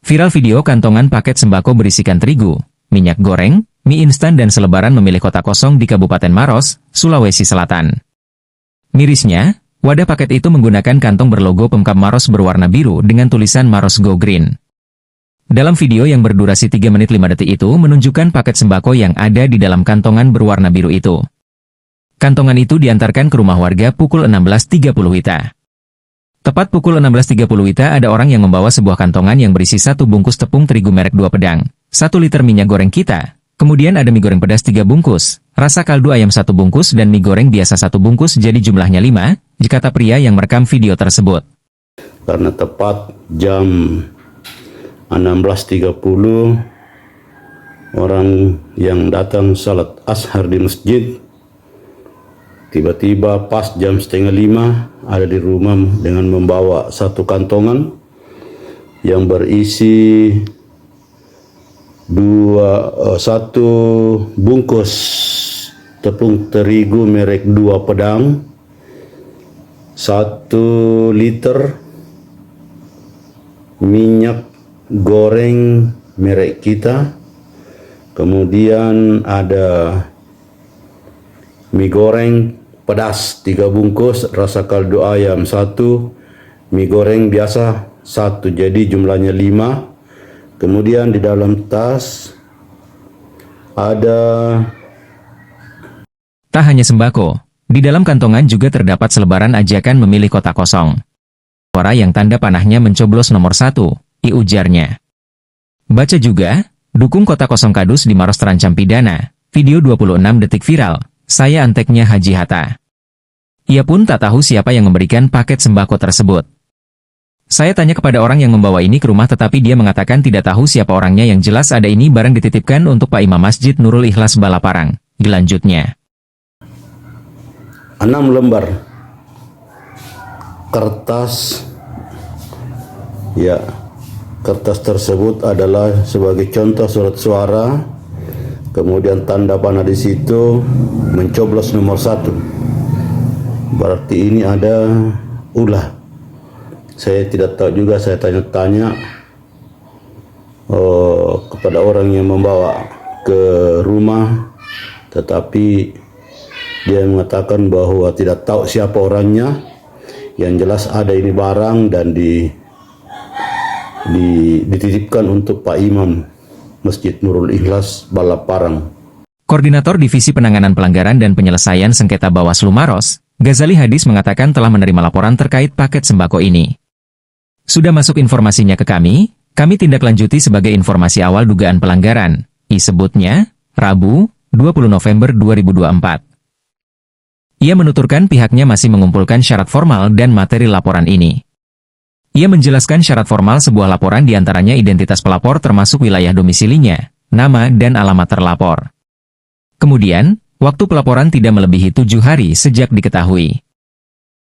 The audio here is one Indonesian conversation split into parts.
Viral video kantongan paket sembako berisikan terigu, minyak goreng, mie instan dan selebaran memilih kotak kosong di Kabupaten Maros, Sulawesi Selatan. Mirisnya, wadah paket itu menggunakan kantong berlogo Pemkab Maros berwarna biru dengan tulisan Maros Go Green. Dalam video yang berdurasi 3 menit 5 detik itu menunjukkan paket sembako yang ada di dalam kantongan berwarna biru itu. Kantongan itu diantarkan ke rumah warga pukul 16.30 WITA. Tepat pukul 16.30 WITA ada orang yang membawa sebuah kantongan yang berisi 1 bungkus tepung terigu merek 2 pedang, 1 liter minyak goreng kita, kemudian ada mie goreng pedas 3 bungkus, rasa kaldu ayam 1 bungkus dan mie goreng biasa 1 bungkus jadi jumlahnya 5, kata pria yang merekam video tersebut. Karena tepat jam 16.30 orang yang datang salat ashar di masjid, tiba-tiba pas jam 4:30 ada di rumah dengan membawa 1 kantongan yang berisi 1 bungkus tepung terigu merek 2 pedang, 1 liter minyak goreng merek kita, kemudian ada mie goreng pedas 3 bungkus, rasa kaldu ayam 1, mie goreng biasa 1, jadi jumlahnya 5. Kemudian di dalam tas ada... Tak hanya sembako, di dalam kantongan juga terdapat selebaran ajakan memilih kotak kosong. Suara yang tanda panahnya mencoblos nomor 1, ujarnya. Baca juga, dukung kotak kosong kadus di Maros terancam pidana, video 26 detik viral. Saya anteknya Haji Hatta. Ia pun tak tahu siapa yang memberikan paket sembako tersebut. Saya tanya kepada orang yang membawa ini ke rumah tetapi dia mengatakan tidak tahu siapa orangnya, yang jelas ada ini barang dititipkan untuk Pak Imam Masjid Nurul Ikhlas Balaparang. Dilanjutnya. 6 lembar kertas. Ya, kertas tersebut adalah sebagai contoh surat suara. Kemudian tanda panah di situ mencoblos nomor 1. Berarti ini ada ulah. Saya tidak tahu juga, saya tanya-tanya kepada orang yang membawa ke rumah, tetapi dia mengatakan bahwa tidak tahu siapa orangnya. Yang jelas ada ini barang dan dititipkan untuk Pak Imam Masjid Nurul Ikhlas Balaparang. Koordinator Divisi Penanganan Pelanggaran dan Penyelesaian Sengketa Bawaslu Maros, Ghazali Hadis mengatakan telah menerima laporan terkait paket sembako ini. Sudah masuk informasinya ke kami tindak lanjuti sebagai informasi awal dugaan pelanggaran, disebutnya, Rabu, 20 November 2024. Ia menuturkan pihaknya masih mengumpulkan syarat formal dan materi laporan ini. Ia menjelaskan syarat formal sebuah laporan diantaranya identitas pelapor termasuk wilayah domisilinya, nama dan alamat terlapor. Kemudian, waktu pelaporan tidak melebihi 7 hari sejak diketahui.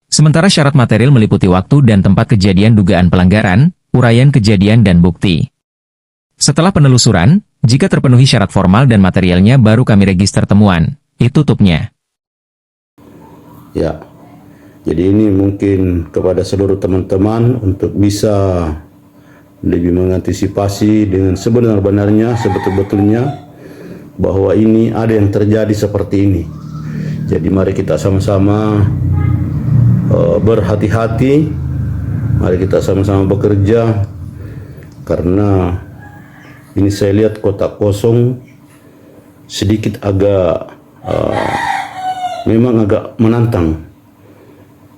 Sementara syarat material meliputi waktu dan tempat kejadian dugaan pelanggaran, uraian kejadian dan bukti. Setelah penelusuran, jika terpenuhi syarat formal dan materialnya baru kami register temuan, tutupnya. Ya. Jadi ini mungkin kepada seluruh teman-teman untuk bisa lebih mengantisipasi dengan sebenar-benarnya, sebetul-betulnya bahwa ini ada yang terjadi seperti ini. Jadi mari kita sama-sama berhati-hati, mari kita sama-sama bekerja, karena ini saya lihat kotak kosong sedikit agak memang agak menantang.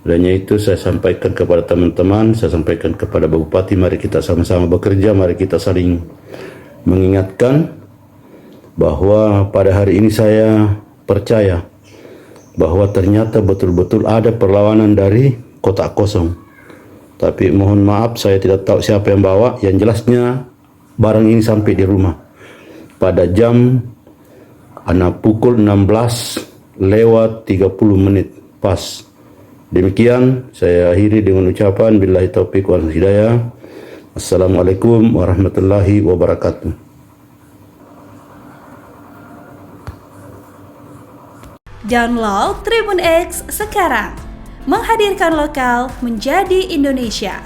Dan itu saya sampaikan kepada teman-teman, saya sampaikan kepada Bapak Bupati, mari kita sama-sama bekerja, mari kita saling mengingatkan bahwa pada hari ini saya percaya bahwa ternyata betul-betul ada perlawanan dari kotak kosong. Tapi mohon maaf, saya tidak tahu siapa yang bawa, yang jelasnya barang ini sampai di rumah pada jam pukul 16:30 pas. Demikian saya akhiri dengan ucapan billahi taufiq wal hidayah. Assalamualaikum warahmatullahi wabarakatuh. Download Tribun X sekarang. Menghadirkan lokal menjadi Indonesia.